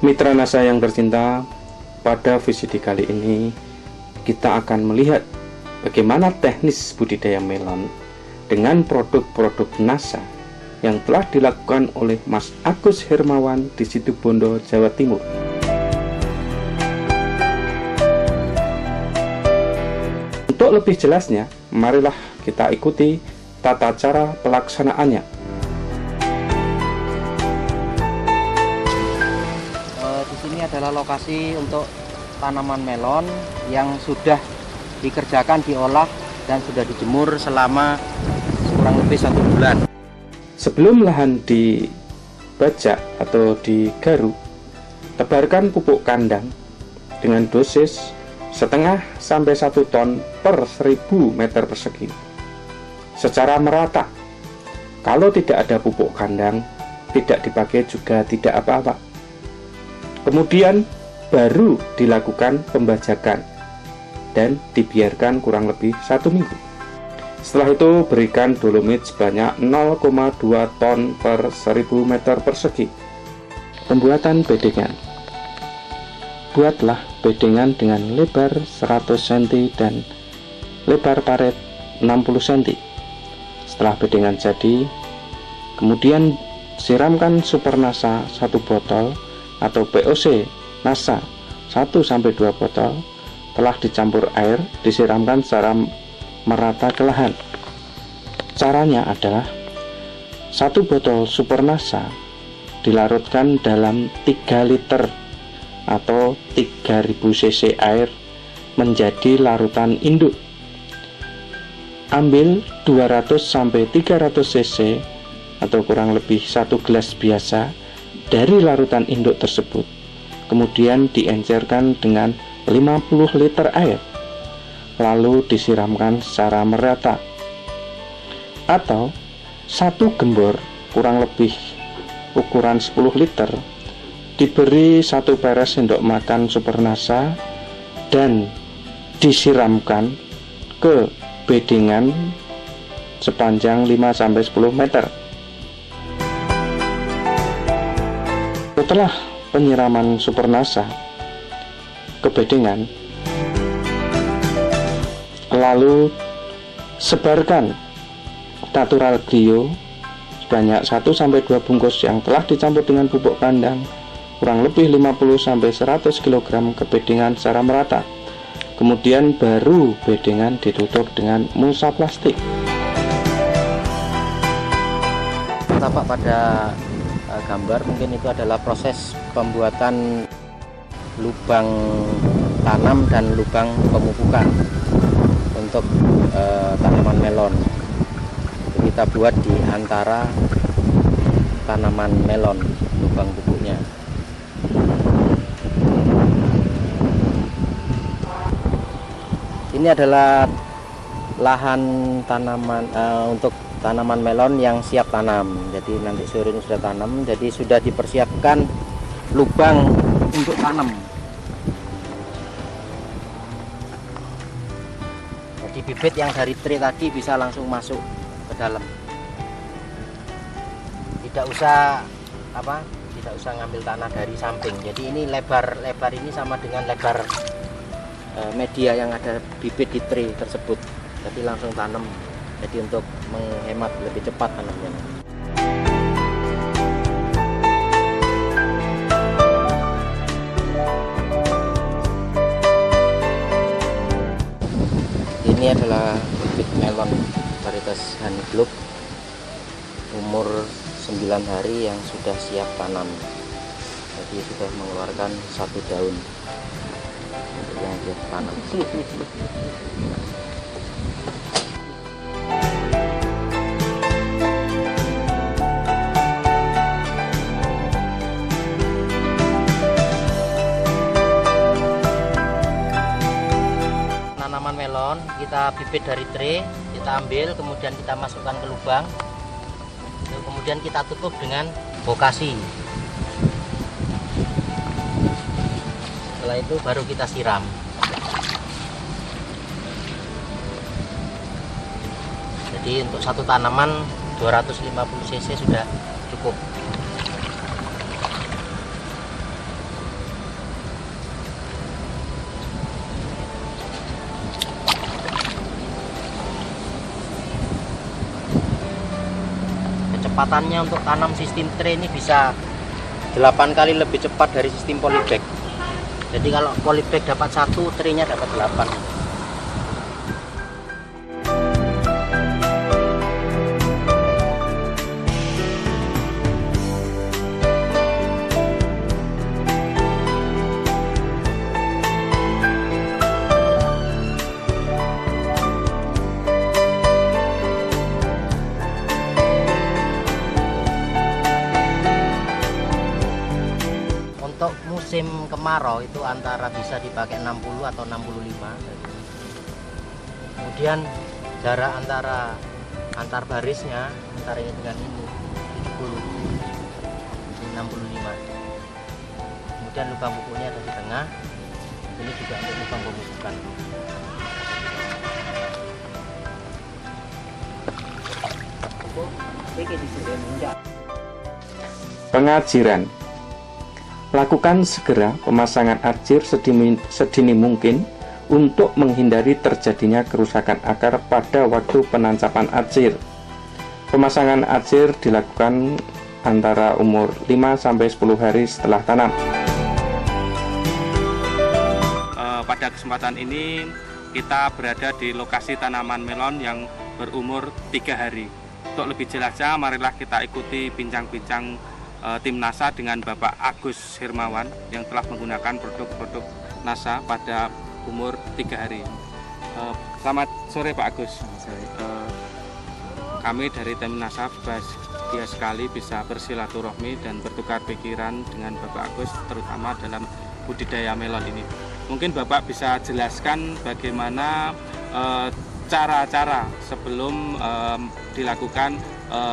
Mitra NASA yang tercinta, pada VCD kali ini kita akan melihat bagaimana teknis budidaya melon dengan produk-produk NASA yang telah dilakukan oleh Mas Agus Hermawan di Situbondo, Jawa Timur. Untuk lebih jelasnya, marilah kita ikuti tata cara pelaksanaannya. Di sini adalah lokasi untuk tanaman melon yang sudah dikerjakan, diolah, dan sudah dijemur selama kurang lebih 1 bulan. Sebelum lahan dibajak atau digaruk, tebarkan pupuk kandang dengan dosis setengah sampai 1 ton per 1000 meter persegi secara merata. Kalau tidak ada pupuk kandang, tidak dipakai juga tidak apa-apa. Kemudian baru dilakukan pembajakan dan dibiarkan kurang lebih 1 minggu. Setelah itu berikan dolomit sebanyak 0,2 ton per 1000 meter persegi. Pembuatan bedengan. Buatlah bedengan dengan lebar 100 cm dan lebar paret 60 cm. Setelah bedengan jadi, kemudian siramkan Super NASA 1 botol atau POC NASA 1-2 botol. Telah dicampur air, disiramkan secara merata ke lahan. Caranya adalah 1 botol Super NASA dilarutkan dalam 3 liter atau 3000 cc air menjadi larutan induk. Ambil 200-300 cc atau kurang lebih 1 gelas biasa dari larutan induk tersebut. Kemudian diencerkan dengan 50 liter air, lalu disiramkan secara merata. Atau 1 gembor kurang lebih ukuran 10 liter diberi 1 peres sendok makan Super NASA dan disiramkan ke bedengan sepanjang 5-10 meter. Setelah penyiraman Super NASA ke bedengan, lalu sebarkan natural glio sebanyak 1-2 bungkus yang telah dicampur dengan pupuk kandang kurang lebih 50-100 kg ke bedengan secara merata. Kemudian baru bedengan ditutup dengan mulsa plastik. Tampak pada gambar mungkin itu adalah proses pembuatan lubang tanam dan lubang pemupukan untuk tanaman melon. Kita buat di antara tanaman melon lubang pupuknya. Ini adalah lahan tanaman untuk tanaman melon yang siap tanam. Jadi nanti sore ini sudah tanam, jadi sudah dipersiapkan lubang untuk tanam. Jadi bibit yang dari tray tadi bisa langsung masuk ke dalam. Tidak usah ngambil tanah dari samping. Jadi ini lebar ini sama dengan lebar media yang ada bibit di tray tersebut. Jadi langsung tanam. Jadi untuk menghemat lebih cepat tanamnya. Ini adalah bibit melon varietas Honey Globe umur 9 hari yang sudah siap tanam. Jadi sudah mengeluarkan 1 daun untuk yang dia tanam. Tanaman melon kita bibit dari tray, kita ambil, kemudian kita masukkan ke lubang, kemudian kita tutup dengan bokasi. Setelah itu baru kita siram. Jadi untuk satu tanaman 250 cc sudah cukup. kecepatannya untuk tanam sistem tray ini bisa 8 kali lebih cepat dari sistem polybag. Jadi kalau polybag dapat 1, traynya dapat 8. Untuk musim kemarau itu antara bisa dipakai 60 atau 65. Kemudian jarak antar barisnya antara ini dengan ini 70, ini 65. Kemudian lubang pupuknya ada di tengah. Ini juga untuk lubang pemupukan. Pengajiran. Lakukan segera pemasangan ajir sedini mungkin untuk menghindari terjadinya kerusakan akar pada waktu penancapan ajir. Pemasangan ajir dilakukan antara umur 5-10 hari setelah tanam. Pada kesempatan ini kita berada di lokasi tanaman melon yang berumur 3 hari. Untuk lebih jelasnya, marilah kita ikuti bincang-bincang tim NASA dengan Bapak Agus Hermawan yang telah menggunakan produk-produk NASA pada umur 3 hari. Selamat sore Pak Agus. Kami dari tim NASA bahagia sekali bisa bersilaturahmi dan bertukar pikiran dengan Bapak Agus, terutama dalam budidaya melon ini. Mungkin Bapak bisa jelaskan bagaimana cara-cara sebelum dilakukan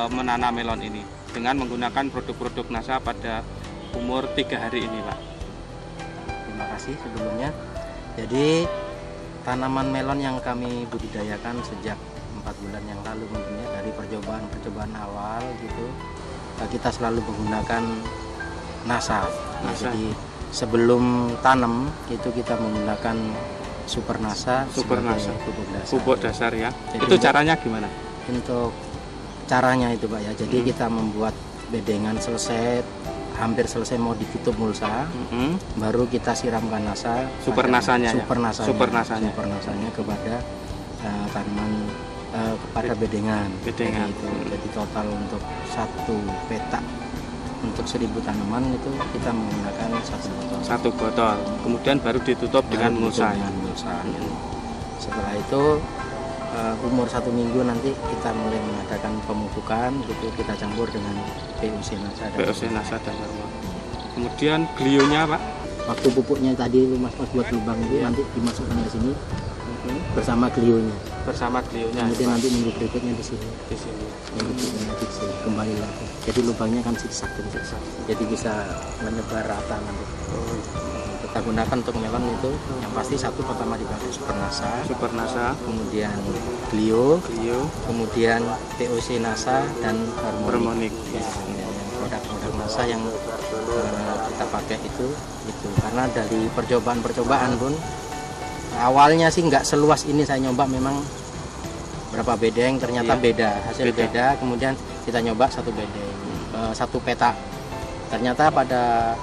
menanam melon ini dengan menggunakan produk-produk NASA pada umur 3 hari ini, Pak. Terima kasih sebelumnya. Jadi tanaman melon yang kami budidayakan sejak 4 bulan yang lalu mungkin ya, dari percobaan awal gitu, kita selalu menggunakan NASA. Jadi sebelum tanam itu kita menggunakan Super NASA, pupuk dasar ya. Jadi itu caranya gimana? Untuk caranya itu Pak ya, jadi kita membuat bedengan selesai, hampir selesai mau ditutup mulsa, baru kita siramkan NASA, Super nasanya kepada tanaman, kepada bedengan. Itu. Jadi total untuk 1 petak untuk 1000 tanaman itu kita menggunakan 1 botol. Kemudian baru ditutup dengan mulsa. Setelah itu umur 1 minggu nanti kita mulai mengadakan pemupukan, gitu kita campur dengan PUC NASA dan normal. Kemudian glionya Pak, waktu pupuknya tadi Mas buat lubang itu nanti dimasukkan ke sini bersama glionya. Kemudian nanti minggu berikutnya di sini. Minggu berikutnya di sini kembali lagi. Jadi lubangnya kan zigzag. Jadi bisa menyebar rata nanti. Kita gunakan untuk melon itu yang pasti satu pertama dipakai Super NASA, kemudian Glio, kemudian POC NASA dan Harmonic. Ya, produk-produk NASA yang kita pakai itu karena dari percobaan pun awalnya sih nggak seluas ini saya nyoba, memang berapa bedeng ternyata hasil beda. Kemudian kita nyoba 1 bedeng, 1 petak, ternyata pada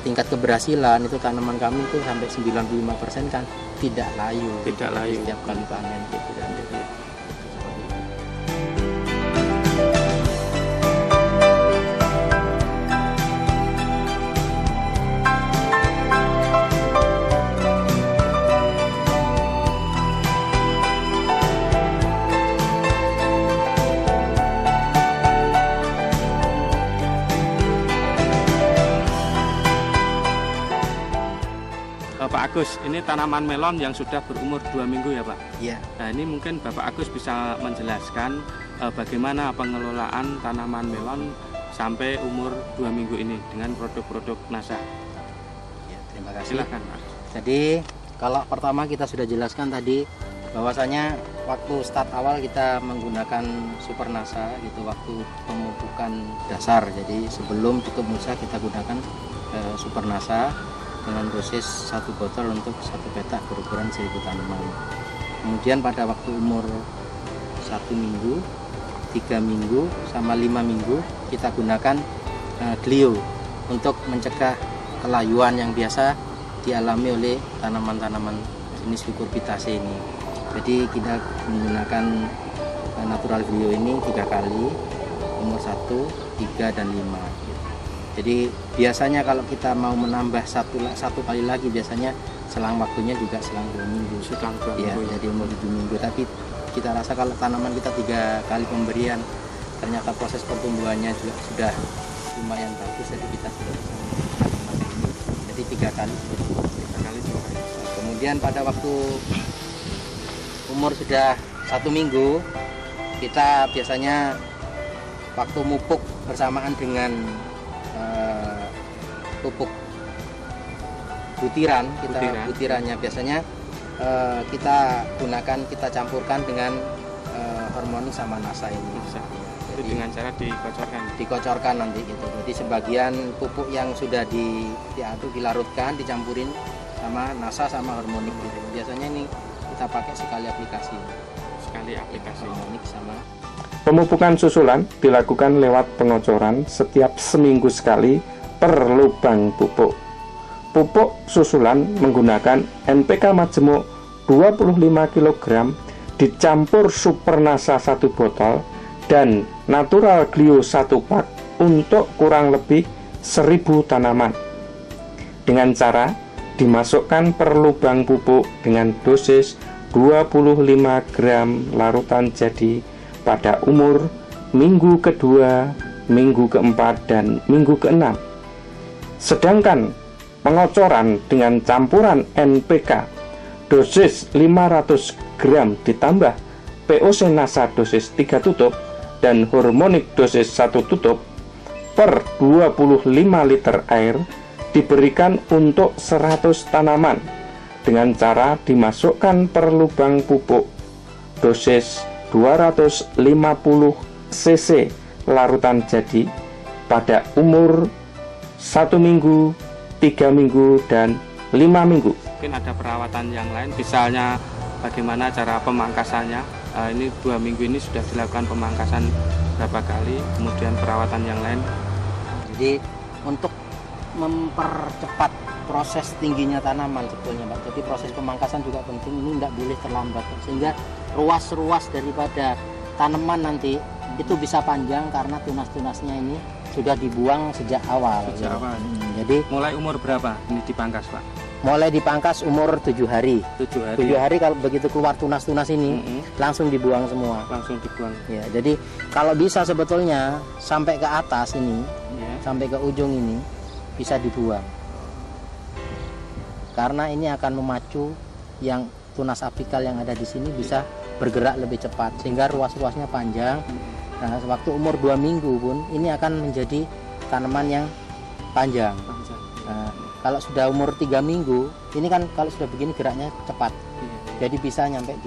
tingkat keberhasilan itu tanaman kami itu sampai 95% kan tidak layu setiap kali panen gitu. Pak Agus, ini tanaman melon yang sudah berumur 2 minggu ya Pak? Iya. Nah ini mungkin Bapak Agus bisa menjelaskan bagaimana pengelolaan tanaman melon sampai umur 2 minggu ini dengan produk-produk NASA. Ya, terima kasih. Silakan Pak. Jadi kalau pertama kita sudah jelaskan tadi bahwasanya waktu start awal kita menggunakan Super NASA gitu, waktu pemupukan dasar. Jadi sebelum tutup mulsa kita gunakan Super NASA dengan dosis 1 botol untuk 1 petak berukuran 1000 tanaman. Kemudian pada waktu umur 1 minggu 3 minggu sama 5 minggu kita gunakan Glio untuk mencegah kelayuan yang biasa dialami oleh tanaman-tanaman jenis Cucurbitaceae ini. Jadi kita menggunakan natural Glio ini 3 kali, umur 1, 3, dan 5. Jadi biasanya kalau kita mau menambah satu kali lagi, biasanya selang waktunya juga selang 2 minggu. Selang 2 Ya, minggu. jadi umur 7 minggu. Tapi kita rasa kalau tanaman kita 3 kali pemberian, ternyata proses pertumbuhannya juga sudah lumayan bagus, jadi kita sudah bisa menggunakan ini. Jadi 3 kali. 3 kali juga. Kemudian pada waktu umur sudah 1 minggu, kita biasanya waktu mupuk bersamaan dengan pupuk butiran, butirannya biasanya kita campurkan dengan Hormonic sama Nasa ini. Itu dengan cara dikocorkan nanti gitu. Jadi sebagian pupuk yang sudah dilarutkan, dicampurin sama Nasa sama Hormonic gitu. Biasanya ini kita pakai sekali aplikasi. Hormonic sama. Pemupukan susulan dilakukan lewat pengocoran setiap seminggu sekali per lubang pupuk. Pupuk susulan menggunakan NPK majemuk 25 kg dicampur Super Nasa 1 botol dan Natural Glio 1 pak untuk kurang lebih 1000 tanaman. Dengan cara dimasukkan per lubang pupuk dengan dosis 25 gram larutan jadi pada umur minggu kedua, minggu keempat, dan minggu keenam. Sedangkan pengocoran dengan campuran NPK dosis 500 gram ditambah POC Nasa dosis 3 tutup dan Hormonic dosis 1 tutup per 25 liter air diberikan untuk 100 tanaman dengan cara dimasukkan per lubang pupuk dosis 250 cc larutan jadi pada umur 1 minggu, 3 minggu, dan 5 minggu. Mungkin ada perawatan yang lain, misalnya bagaimana cara pemangkasannya. Ini 2 minggu ini sudah dilakukan pemangkasan berapa kali, kemudian perawatan yang lain. Jadi untuk mempercepat proses tingginya tanaman sebetulnya Pak. Jadi proses pemangkasan juga penting, ini tidak boleh terlambat Pak. Sehingga ruas-ruas daripada tanaman nanti itu bisa panjang karena tunas-tunasnya ini sudah dibuang sejak awal. Jadi mulai umur berapa ini dipangkas Pak? Mulai dipangkas umur 7 hari. 7 hari. 7 hari kalau begitu keluar tunas-tunas ini langsung dibuang semua. Langsung dibuang. Ya, jadi kalau bisa sebetulnya sampai ke atas ini, sampai ke ujung ini bisa dibuang. Karena ini akan memacu yang tunas apikal yang ada di sini bisa bergerak lebih cepat sehingga ruas-ruasnya panjang. Nah, waktu umur 2 minggu pun ini akan menjadi tanaman yang panjang. Nah, kalau sudah umur 3 minggu, ini kan kalau sudah begini geraknya cepat. Jadi bisa nyampe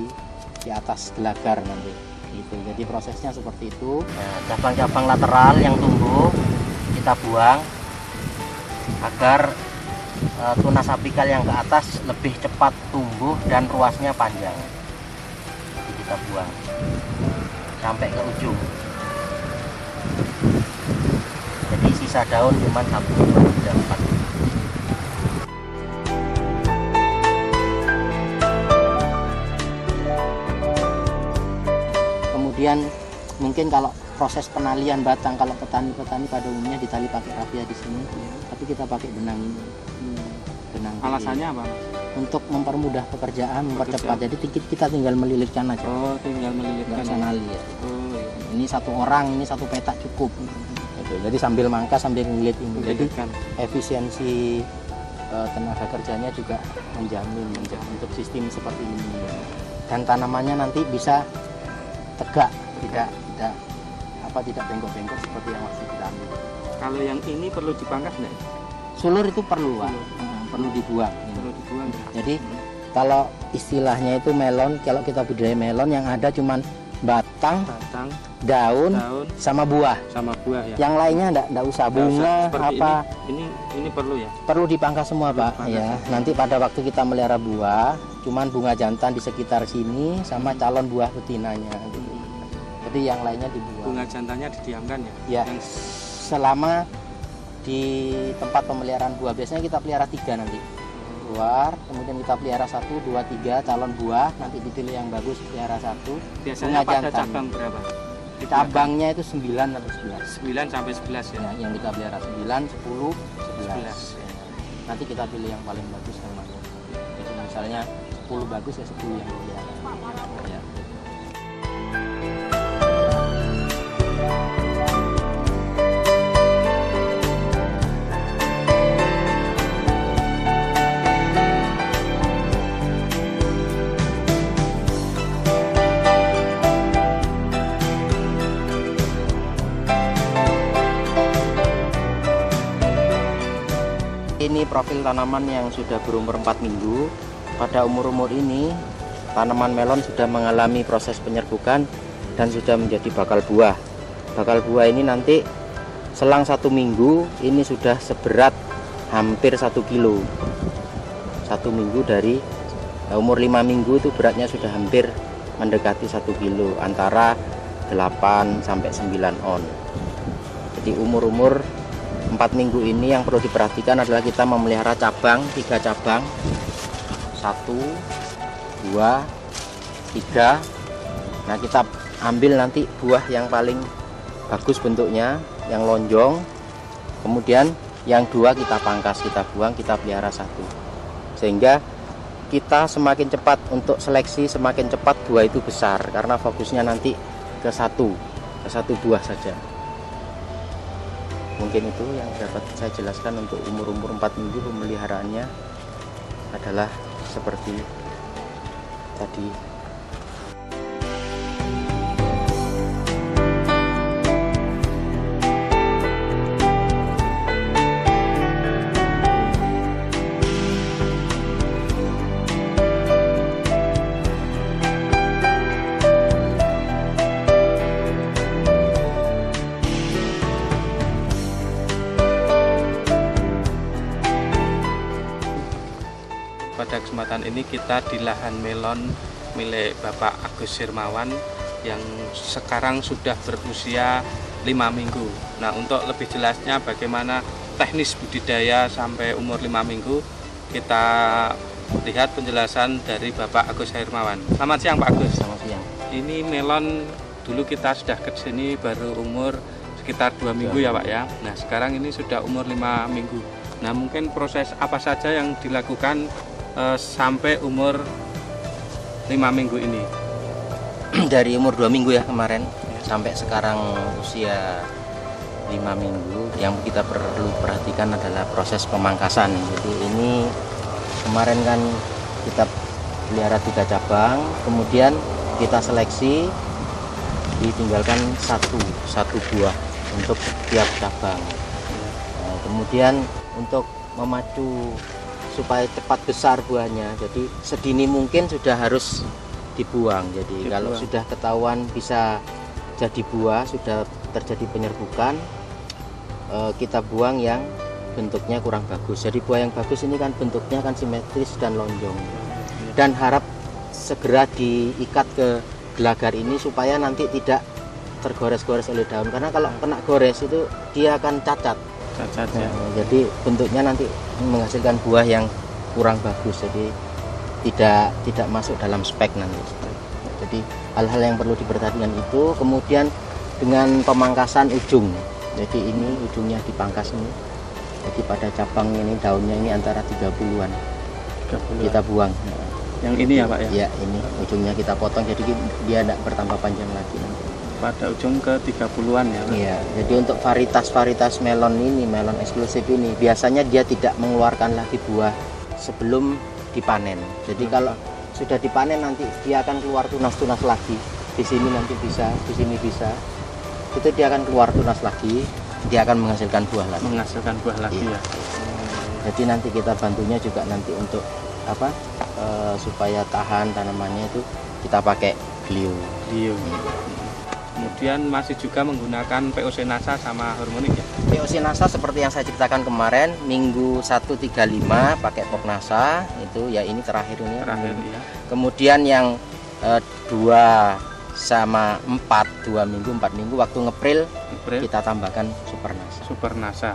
di atas gelagar nanti. Gitu. Jadi prosesnya seperti itu. Nah, cabang-cabang lateral yang tumbuh kita buang agar tunas apikal yang ke atas lebih cepat tumbuh dan ruasnya panjang. Jadi kita buang sampai ke ujung. Jadi sisa daun cuma 1, 2, 3, 4. Kemudian mungkin kalau proses penalian batang, kalau petani-petani pada umumnya ditali pakai rafia di sini, tapi kita pakai benang ini. Benang. Alasannya apa? Untuk mempermudah pekerjaan, mempercepat. Jadi kita tinggal melilitkan aja. Oh, tinggal melilitkan. Nggak usah nali ya. Oh, iya. Ini 1 orang, ini 1 petak cukup. Gitu. Jadi sambil mangkas sambil ngelilit ini. Jadi efisiensi tenaga kerjanya juga menjamin untuk sistem seperti ini. Dan tanamannya nanti bisa tegak, tidak bengkok-bengkok seperti yang waktu kita ambil. Kalau yang ini perlu dipangkas enggak? Sulur itu perlu, Pak. Perlu dibuang. Perlu dibuang. Jadi kalau istilahnya itu melon, kalau kita budidaya melon yang ada cuman batang, daun, sama buah. Ya. Yang lainnya enggak usah, bunga apa. Ini perlu ya? Perlu dipangkas semua, Pak. Ya. Nanti pada waktu kita melihara buah, cuman bunga jantan di sekitar sini sama calon buah betinanya gitu. Nanti yang lainnya dibuang. Bunga jantannya didiamkan ya? Ya, selama di tempat pemeliharaan buah. Biasanya kita pelihara 3 nanti. Keluar, kemudian kita pelihara 1, 2, 3 calon buah. Nanti dipilih yang bagus, pelihara 1. Biasanya pada cabang berapa? Cabangnya itu 9 sampai 11. 9 sampai 11 ya? Ya, yang kita pelihara 9, 10, 11. Ya. Nanti kita pilih yang paling bagus yang mana. Jadi misalnya 10 bagus ya 10 yang pelihara. Ya. Ini profil tanaman yang sudah berumur 4 minggu. Pada umur-umur ini, tanaman melon sudah mengalami proses penyerbukan dan sudah menjadi bakal buah. Bakal buah ini nanti selang 1 minggu, ini sudah seberat hampir 1 kilo. 1 minggu dari umur 5 minggu itu beratnya sudah hampir mendekati 1 kilo, antara 8 sampai 9 on. Jadi umur-umur 4 minggu ini yang perlu diperhatikan adalah kita memelihara cabang, 3 cabang, 1, 2, 3. Nah, kita ambil nanti buah yang paling bagus bentuknya, yang lonjong. Kemudian yang 2 kita pangkas, kita buang, kita pelihara 1. Sehingga kita semakin cepat untuk seleksi, semakin cepat buah itu besar, karena fokusnya nanti ke satu buah saja. Mungkin itu yang dapat saya jelaskan untuk umur-umur 4 minggu pemeliharaannya adalah seperti tadi. Pada kesempatan ini kita di lahan melon milik Bapak Agus Hermawan yang sekarang sudah berusia 5 minggu. Nah, untuk lebih jelasnya bagaimana teknis budidaya sampai umur 5 minggu, kita lihat penjelasan dari Bapak Agus Hermawan. Selamat siang Pak Agus. Selamat siang. Ini melon dulu kita sudah ke sini baru umur sekitar 2 minggu ya Pak ya. Nah, sekarang ini sudah umur 5 minggu. Nah, mungkin proses apa saja yang dilakukan sampai umur 5 minggu ini? Dari umur 2 minggu ya kemarin sampai sekarang usia 5 minggu, yang kita perlu perhatikan adalah proses pemangkasan. Jadi ini kemarin kan kita pelihara 3 cabang, kemudian kita seleksi, ditinggalkan satu buah untuk setiap cabang. Nah, kemudian untuk memacu supaya cepat besar buahnya, jadi sedini mungkin sudah harus dibuang. Jadi kalau sudah ketahuan bisa jadi buah, sudah terjadi penyerbukan, kita buang yang bentuknya kurang bagus. Jadi buah yang bagus ini kan bentuknya kan simetris dan lonjong, dan harap segera diikat ke gelagar ini supaya nanti tidak tergores-gores oleh daun, karena kalau kena gores itu dia akan cacat ya. Jadi bentuknya nanti menghasilkan buah yang kurang bagus, jadi tidak masuk dalam spek nanti. Jadi hal-hal yang perlu diperhatikan itu. Kemudian dengan pemangkasan ujung, jadi ini ujungnya dipangkas ini. Jadi pada cabang ini daunnya ini antara 30-an kita buang. Yang ini ya Pak ya? Ya, ini ujungnya kita potong, jadi dia tidak bertambah panjang lagi nanti. Pada ujung ke 30-an ya Pak? Iya, jadi untuk varietas melon ini, melon eksklusif ini, biasanya dia tidak mengeluarkan lagi buah sebelum dipanen. Jadi kalau sudah dipanen nanti dia akan keluar tunas-tunas lagi. Di sini nanti bisa, di sini bisa. Itu dia akan keluar tunas lagi, dia akan menghasilkan buah lagi. Menghasilkan buah lagi ya. Jadi nanti kita bantunya juga nanti untuk apa? Supaya tahan tanamannya itu kita pakai glio. Kemudian masih juga menggunakan POC NASA sama hormonik ya? POC NASA seperti yang saya ceritakan kemarin, minggu 135 pakai pok NASA, itu ya ini terakhir ini. Terakhir ya. Kemudian yang 2 sama 4 minggu waktu ngepril kita tambahkan Supernasa. Supernasa.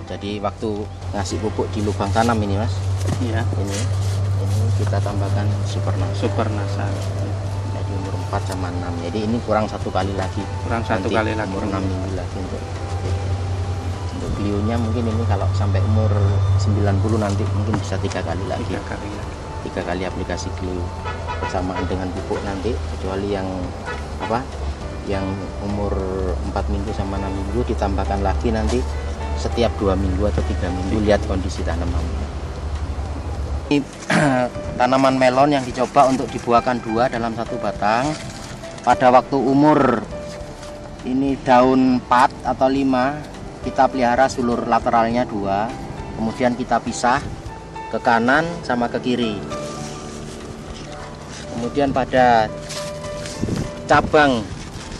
Jadi waktu ngasih pupuk di lubang tanam ini Mas, Iya. ini kita tambahkan Supernasa. Supernasa. Jadi umur 4 sama 6. Jadi ini kurang 1 kali lagi. Kurang 1 kali lagi. Umur 6 minggu lagi untuk beliaunya mungkin ini kalau sampai umur 90 nanti mungkin bisa 3 kali lagi. 3 kali lagi. 3 kali aplikasi glio bersamaan dengan pupuk nanti, kecuali yang yang umur 4 minggu sama 6 minggu ditambahkan lagi nanti setiap 2 minggu atau 3 minggu, lihat kondisi tanaman. Ini tanaman melon yang dicoba untuk dibuahkan 2 dalam 1 batang pada waktu umur ini daun 4 atau 5 kita pelihara sulur lateralnya 2, kemudian kita pisah ke kanan sama ke kiri. Kemudian pada cabang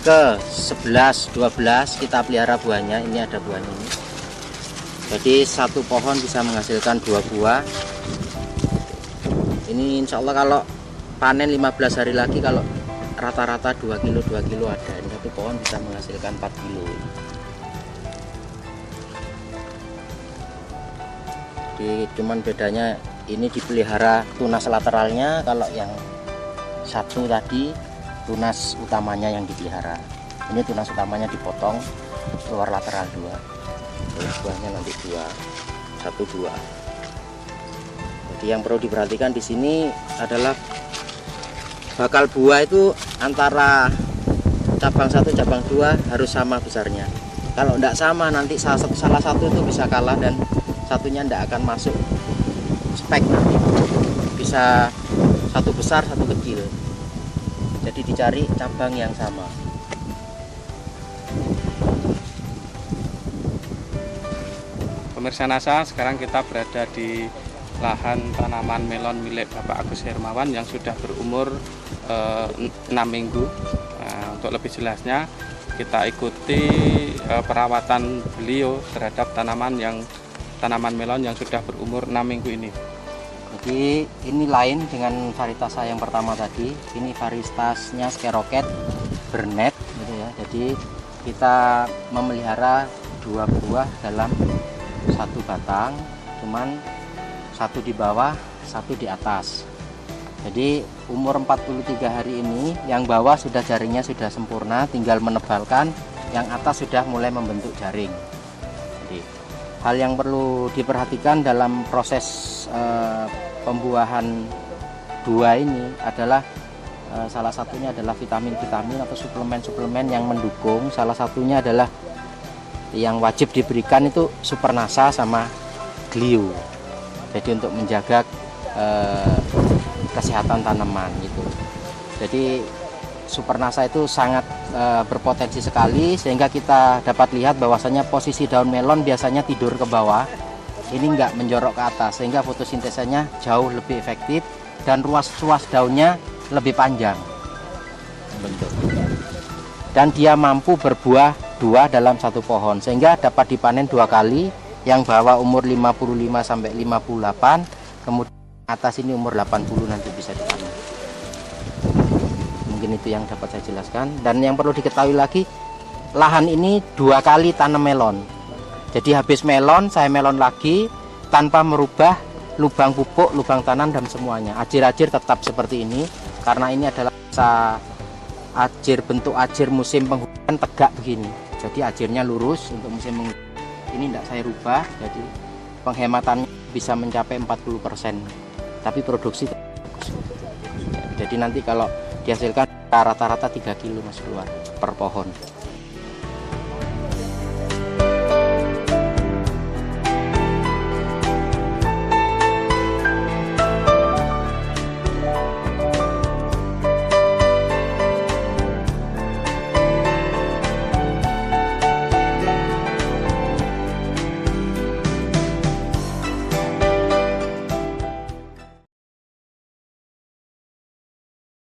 ke 11, 12 kita pelihara buahnya. Ini ada buahnya ini. Jadi 1 pohon bisa menghasilkan 2 buah. Ini insya Allah kalau panen 15 hari lagi, kalau rata-rata 2 kilo ada. Ini 1 pohon bisa menghasilkan 4 kilo. Jadi cuman bedanya ini dipelihara tunas lateralnya, kalau yang satu tadi tunas utamanya yang dipelihara. Ini tunas utamanya dipotong, keluar lateral 2. Terus buahnya nanti 1, 2. Jadi yang perlu diperhatikan di sini adalah bakal buah itu antara cabang 1 cabang 2 harus sama besarnya. Kalau tidak sama nanti salah satu itu bisa kalah dan satunya tidak akan masuk spek, nanti bisa 1 besar 1 kecil. Jadi dicari cabang yang sama. Pemirsa NASA, sekarang kita berada di lahan tanaman melon milik Bapak Agus Hermawan yang sudah berumur 6 minggu. Nah, untuk lebih jelasnya kita ikuti perawatan beliau terhadap tanaman melon yang sudah berumur 6 minggu ini. Jadi ini lain dengan varietas yang pertama tadi. Ini varietasnya Skeroket Bernet gitu ya. Jadi kita memelihara 2 buah dalam 1 batang, cuman 1 di bawah, 1 di atas. Jadi umur 43 hari ini yang bawah sudah jaringnya sudah sempurna, tinggal menebalkan, yang atas sudah mulai membentuk jaring. Jadi hal yang perlu diperhatikan dalam proses pembuahan buah ini adalah salah satunya adalah vitamin-vitamin atau suplemen-suplemen yang mendukung. Salah satunya adalah yang wajib diberikan itu Supernasa sama Glio. Jadi untuk menjaga kesehatan tanaman gitu. Jadi Supernasa itu sangat berpotensi sekali, sehingga kita dapat lihat bahwasanya posisi daun melon biasanya tidur ke bawah, ini enggak menjorok ke atas, sehingga fotosintesanya jauh lebih efektif dan ruas-ruas daunnya lebih panjang bentuknya. Dan dia mampu berbuah 2 dalam 1 pohon, sehingga dapat dipanen 2 kali. Yang bawah umur 55 sampai 58, kemudian atas ini umur 80 nanti bisa dipanen. Mungkin itu yang dapat saya jelaskan. Dan yang perlu diketahui lagi, lahan ini 2 kali tanam melon. Jadi habis melon, saya melon lagi tanpa merubah lubang pupuk, lubang tanam dan semuanya. Ajir-ajir tetap seperti ini karena ini adalah bentuk ajir musim penghujan tegak begini. Jadi ajirnya lurus untuk musim penghujan. Ini tidak saya rubah, jadi penghematannya bisa mencapai 40%. Tapi produksi bagus. Jadi nanti kalau dihasilkan rata-rata 3 kilo Mas keluar per pohon.